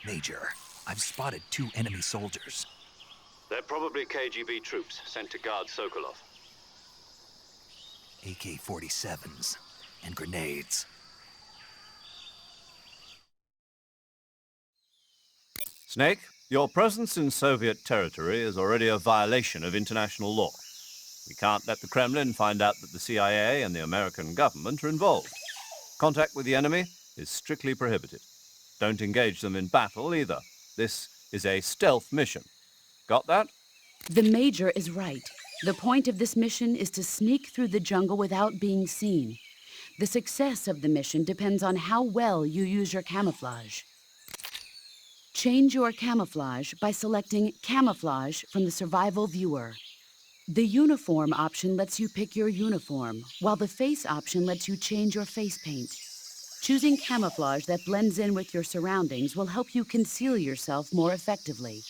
Major, I've spotted 2 enemy soldiers. They're probably KGB troops sent to guard Sokolov. AK-47s and grenades. Snake, your presence in Soviet territory is already a violation of international law. We can't let the Kremlin find out that the CIA and the American government are involved. Contact with the enemy is strictly prohibited. Don't engage them in battle either. This is a stealth mission. Got that? The Major is right. The point of this mission is to sneak through the jungle without being seen. The success of the mission depends on how well you use your camouflage. Change your camouflage by selecting Camouflage from the Survival Viewer. The Uniform option lets you pick your uniform, while the Face option lets you change your face paint. Choosing camouflage that blends in with your surroundings will help you conceal yourself more effectively.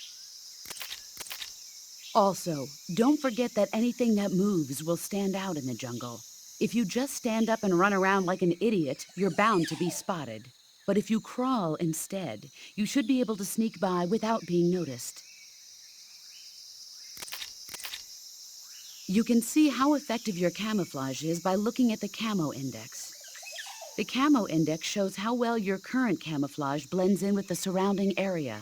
Also, don't forget that anything that moves will stand out in the jungle. If you just stand up and run around like an idiot, you're bound to be spotted. But if you crawl instead, you should be able to sneak by without being noticed. You can see how effective your camouflage is by looking at the Camo Index. The Camo Index shows how well your current camouflage blends in with the surrounding area.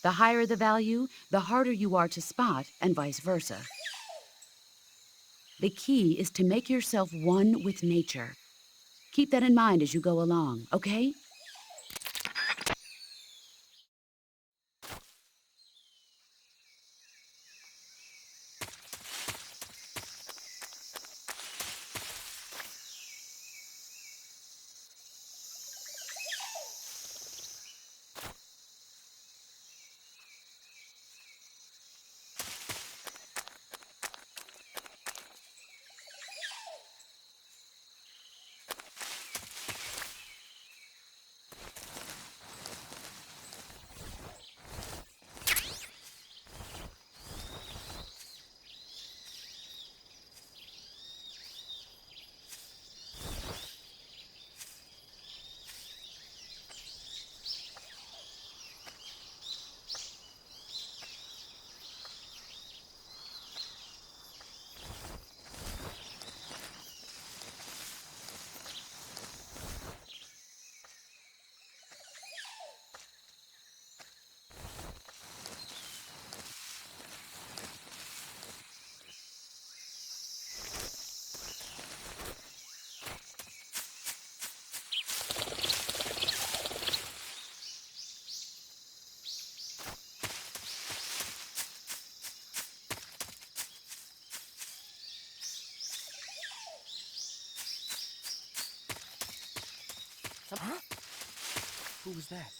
The higher the value, the harder you are to spot, and vice versa. The key is to make yourself one with nature. Keep that in mind as you go along, okay? Huh? Who was that?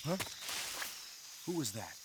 Huh? Who was that?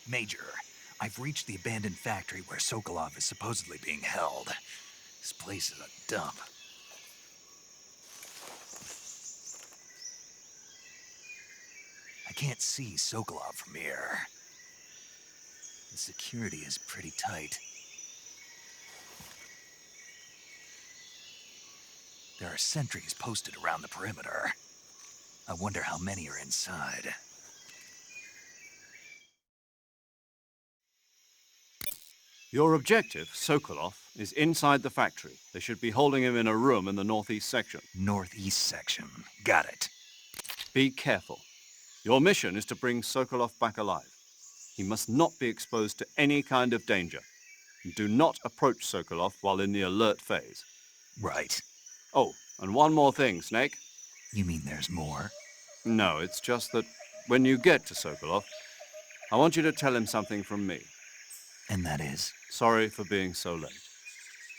Major, I've reached the abandoned factory where Sokolov is supposedly being held. This place is a dump. I can't see Sokolov from here. The security is pretty tight. There are sentries posted around the perimeter. I wonder how many are inside. Your objective, Sokolov, is inside the factory. They should be holding him in a room in the northeast section. Northeast section. Got it. Be careful. Your mission is to bring Sokolov back alive. He must not be exposed to any kind of danger. Do not approach Sokolov while in the alert phase. Right. Oh, and one more thing, Snake. You mean there's more? No, it's just that when you get to Sokolov, I want you to tell him something from me. And that is? Sorry for being so late.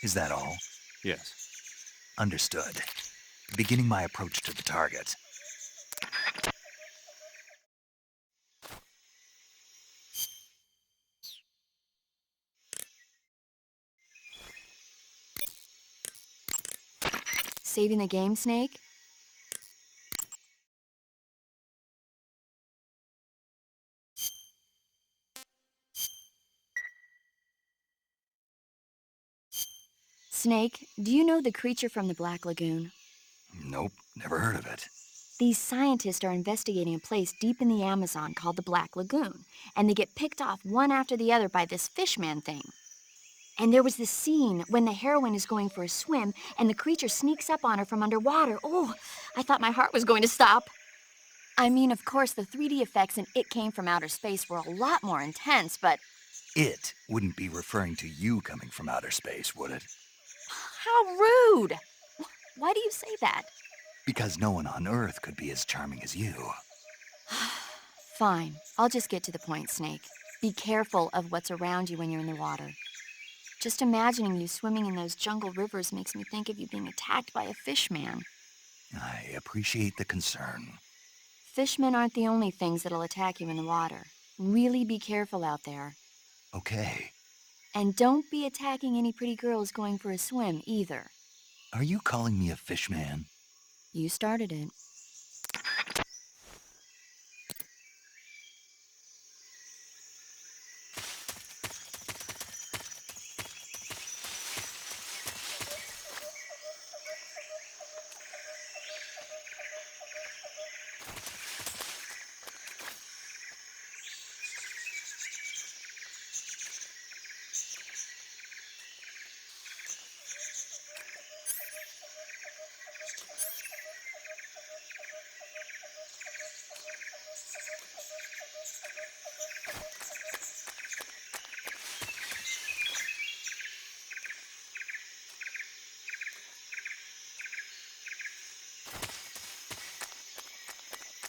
Is that all? Yes. Understood. Beginning my approach to the target. Saving the game, Snake? Snake, do you know the creature from the Black Lagoon? Nope, never heard of it. These scientists are investigating a place deep in the Amazon called the Black Lagoon, and they get picked off one after the other by this fishman thing. And there was this scene when the heroine is going for a swim, and the creature sneaks up on her from underwater. Oh, I thought my heart was going to stop. I mean, of course, the 3D effects in It Came from Outer Space were a lot more intense, but... It wouldn't be referring to you coming from outer space, would it? How rude! Why do you say that? Because no one on Earth could be as charming as you. Fine. I'll just get to the point, Snake. Be careful of what's around you when you're in the water. Just imagining you swimming in those jungle rivers makes me think of you being attacked by a fishman. I appreciate the concern. Fishmen aren't the only things that'll attack you in the water. Really be careful out there. Okay. And don't be attacking any pretty girls going for a swim, either. Are you calling me a fishman? You started it.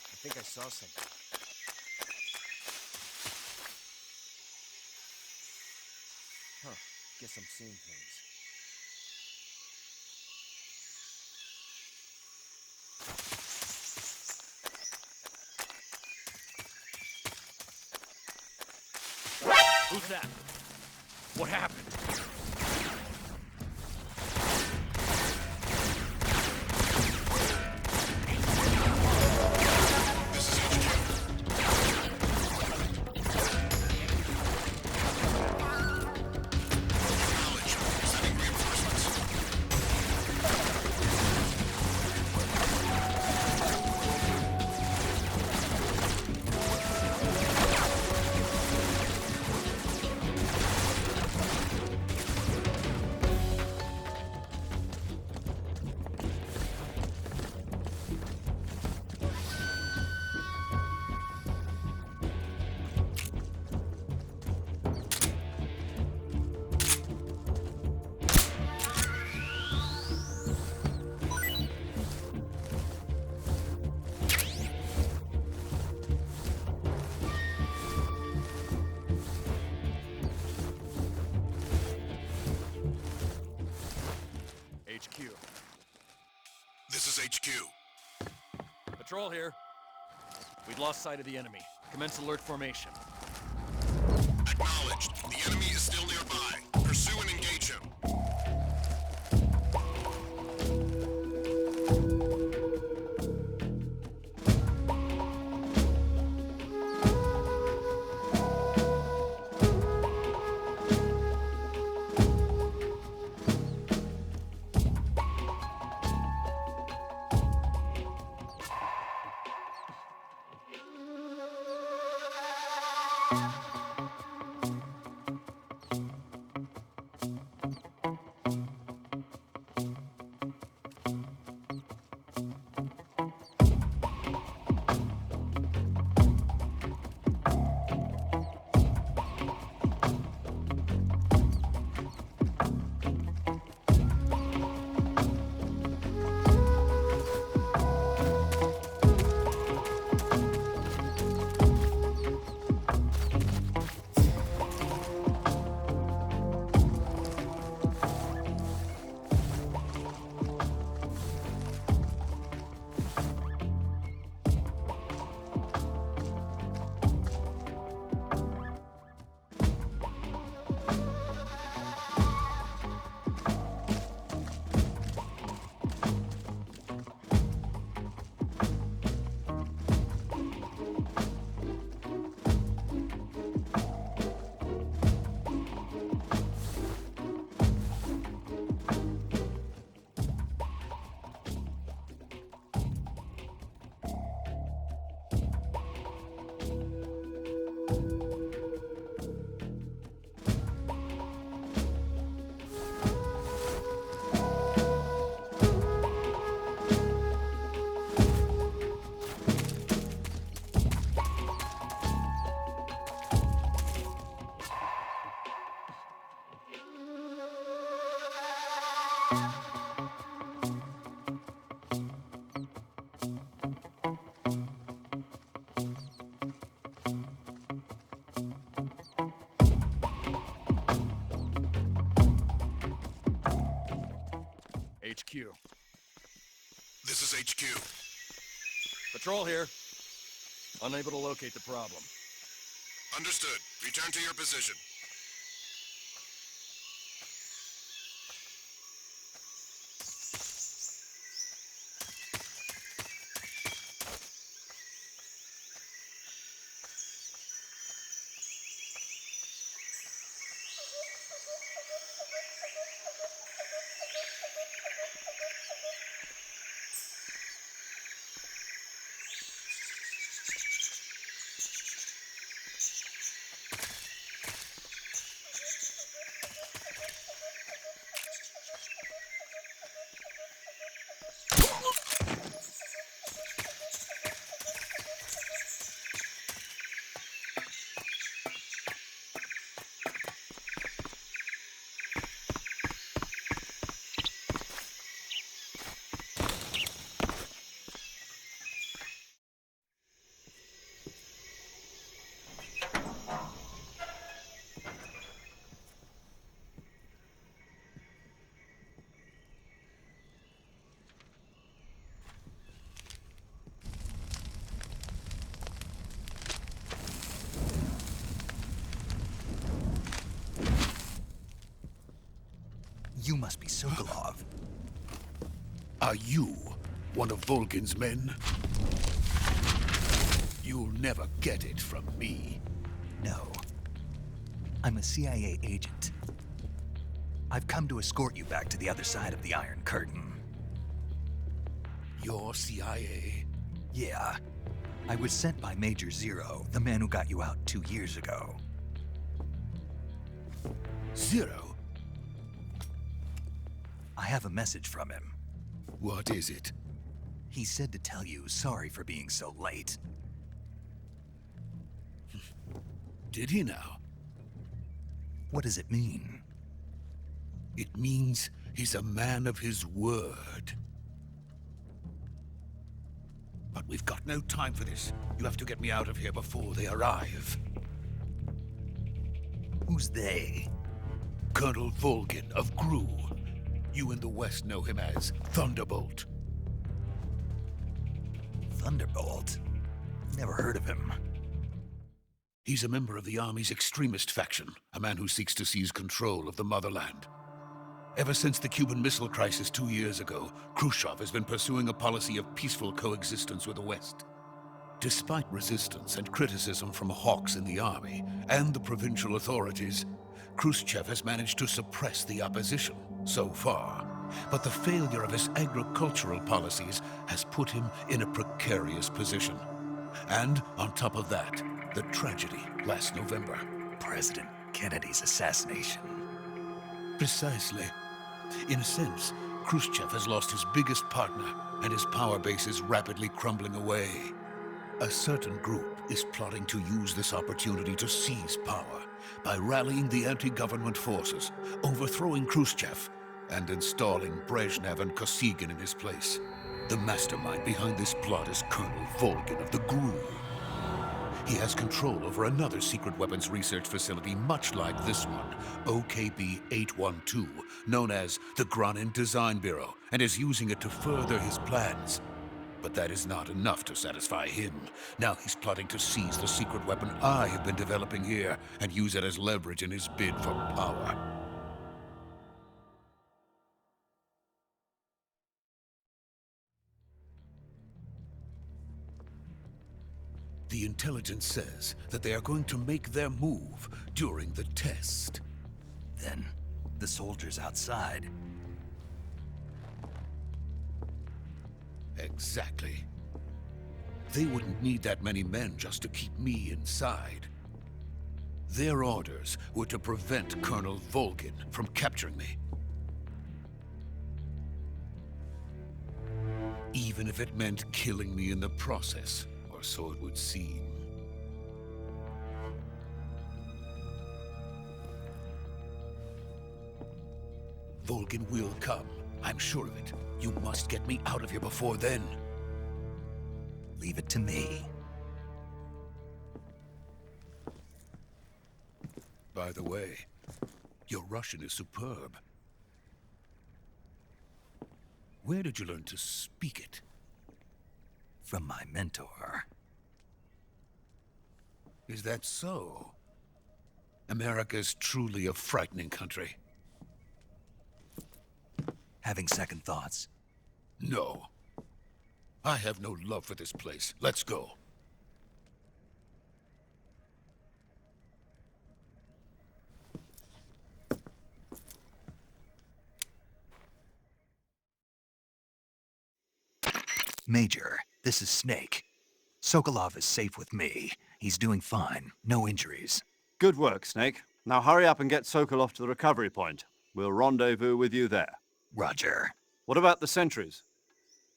I think I saw something. Huh. Guess I'm seeing things. Who's that? What happened? HQ. This is HQ. Patrol here. We'd lost sight of the enemy. Commence alert formation. Acknowledged. The enemy is still nearby. Pursue and engage him. HQ. This is HQ. Patrol here. Unable to locate the problem. Understood. Return to your position. You must be Sokolov. Are you one of Volgin's men? You'll never get it from me. No. I'm a CIA agent. I've come to escort you back to the other side of the Iron Curtain. You're CIA? Yeah. I was sent by Major Zero, the man who got you out 2 years ago. Zero? I have a message from him. What is it? He said to tell you sorry for being so late. Did he now? What does it mean? It means he's a man of his word. But we've got no time for this. You have to get me out of here before they arrive. Who's they? Colonel Volgin of Gru. You in the West know him as Thunderbolt. Thunderbolt? Never heard of him. He's a member of the Army's extremist faction, a man who seeks to seize control of the motherland. Ever since the Cuban Missile Crisis 2 years ago, Khrushchev has been pursuing a policy of peaceful coexistence with the West. Despite resistance and criticism from hawks in the army and the provincial authorities, Khrushchev has managed to suppress the opposition so far. But the failure of his agricultural policies has put him in a precarious position. And on top of that, the tragedy last November. President Kennedy's assassination. Precisely. In a sense, Khrushchev has lost his biggest partner, and his power base is rapidly crumbling away. A certain group is plotting to use this opportunity to seize power by rallying the anti-government forces, overthrowing Khrushchev, and installing Brezhnev and Kosygin in his place. The mastermind behind this plot is Colonel Vol'gin of the GRU. He has control over another secret weapons research facility much like this one, OKB-812, known as the Granin Design Bureau, and is using it to further his plans. But that is not enough to satisfy him. Now he's plotting to seize the secret weapon I have been developing here and use it as leverage in his bid for power. The intelligence says that they are going to make their move during the test. Then, the soldiers outside. Exactly. They wouldn't need that many men just to keep me inside. Their orders were to prevent Colonel Vol'gin from capturing me. Even if it meant killing me in the process. Or so it would seem. Vol'gin will come. I'm sure of it. You must get me out of here before then. Leave it to me. By the way, your Russian is superb. Where did you learn to speak it? From my mentor. Is that so? America's truly a frightening country. Having second thoughts? No. I have no love for this place. Let's go. Major, this is Snake. Sokolov is safe with me. He's doing fine. No injuries. Good work, Snake. Now hurry up and get Sokolov to the recovery point. We'll rendezvous with you there. Roger. What about the sentries?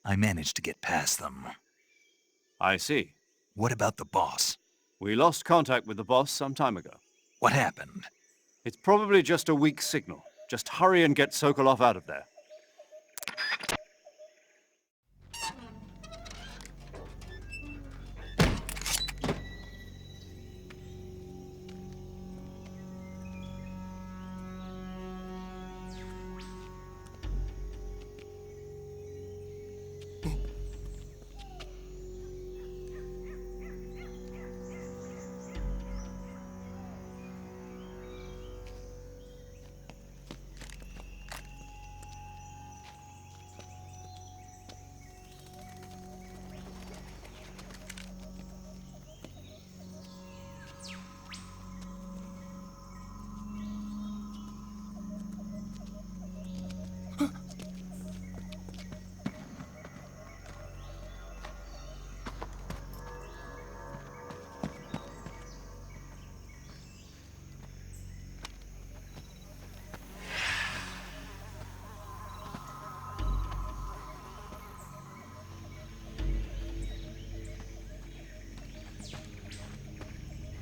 I managed to get past them. I see. What about the boss? We lost contact with the boss some time ago. What happened? It's probably just a weak signal. Just hurry and get Sokolov out of there.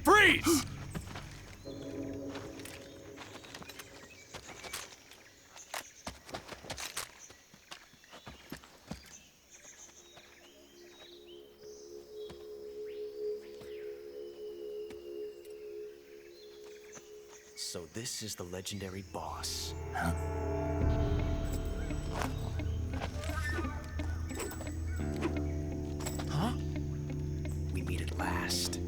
Freeze! So this is the legendary boss. Huh? Huh? We meet at last.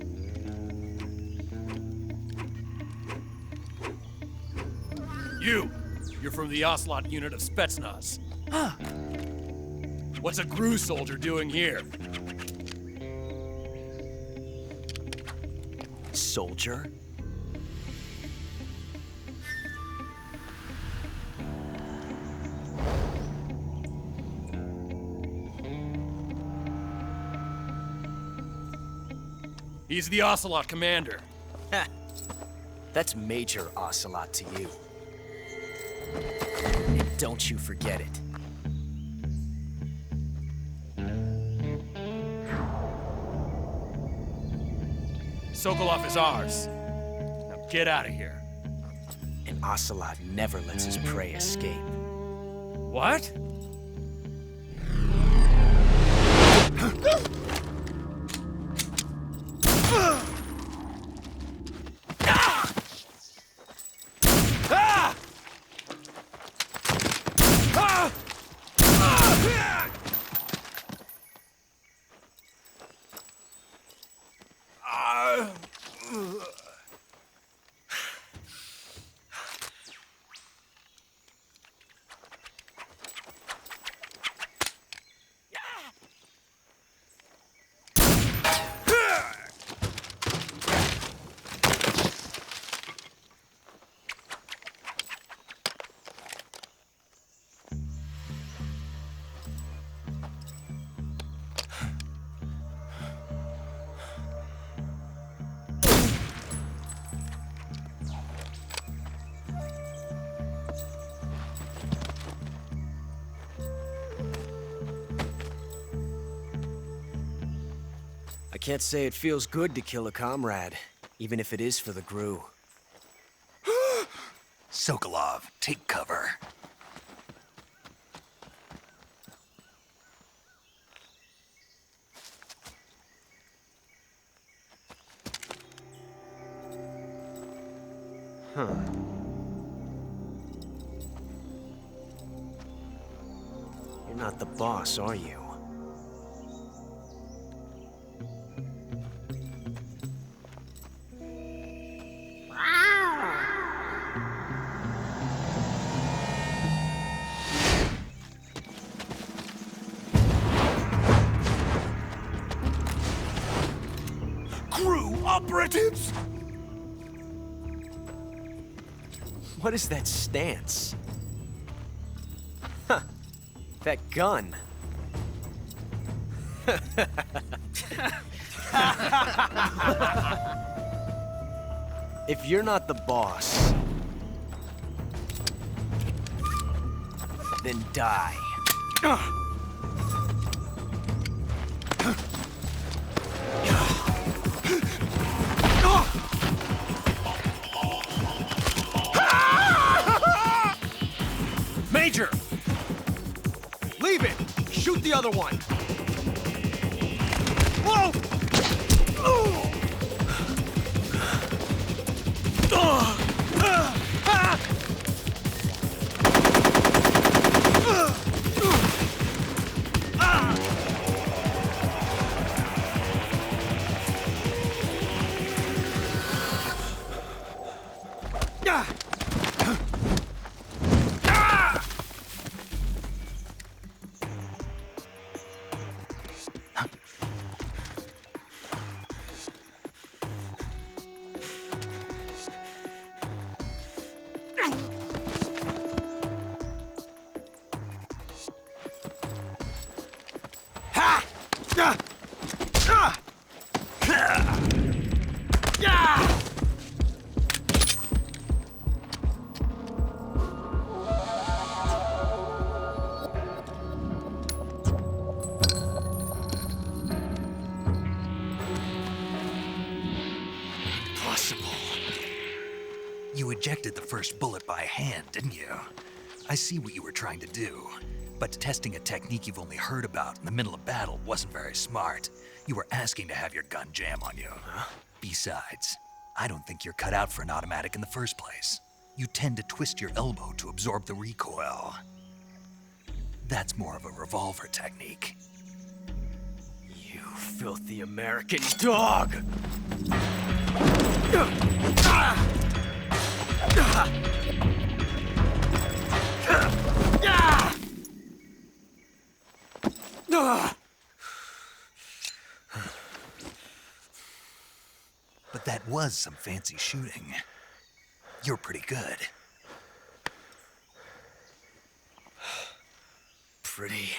You're from the Ocelot unit of Spetsnaz. Huh. What's a GRU soldier doing here? Soldier? He's the Ocelot commander. Ha! That's Major Ocelot to you. And don't you forget it. Sokolov is ours. Now get out of here. And Ocelot never lets his prey escape. What? I can't say it feels good to kill a comrade, even if it is for the GRU. Sokolov, take cover. Huh. You're not the boss, are you? GRU operatives! What is that stance? Huh. That gun. If you're not the boss, then die. Major! Leave it! Shoot the other one! Whoa! You ejected the first bullet by hand, didn't you? I see what you were trying to do. But testing a technique you've only heard about in the middle of battle wasn't very smart. You were asking to have your gun jam on you. Huh? Besides, I don't think you're cut out for an automatic in the first place. You tend to twist your elbow to absorb the recoil. That's more of a revolver technique. You filthy American dog! But that was some fancy shooting. You're pretty good. Pretty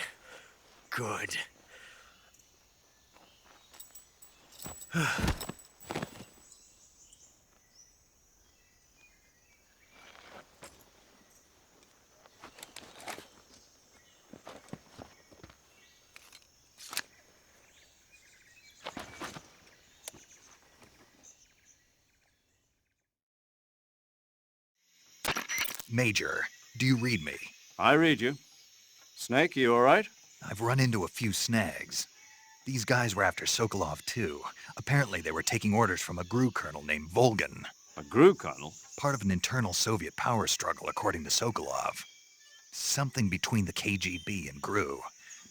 good. Major, do you read me? I read you. Snake, you all right? I've run into a few snags. These guys were after Sokolov too. Apparently they were taking orders from a GRU colonel named Volgan. A GRU colonel? Part of an internal Soviet power struggle, according to Sokolov. Something between the KGB and GRU.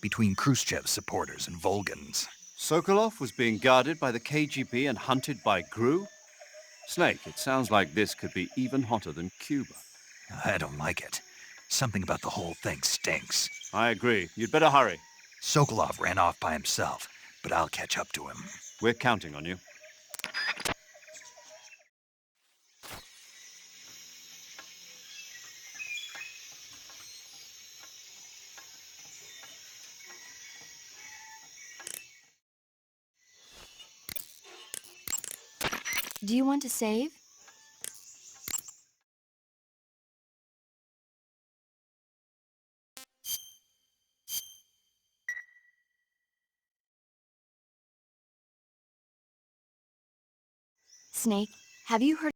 Between Khrushchev's supporters and Volgan's. Sokolov was being guarded by the KGB and hunted by GRU? Snake, it sounds like this could be even hotter than Cuba. I don't like it. Something about the whole thing stinks. I agree. You'd better hurry. Sokolov ran off by himself, but I'll catch up to him. We're counting on you. Do you want to save? Snake, have you heard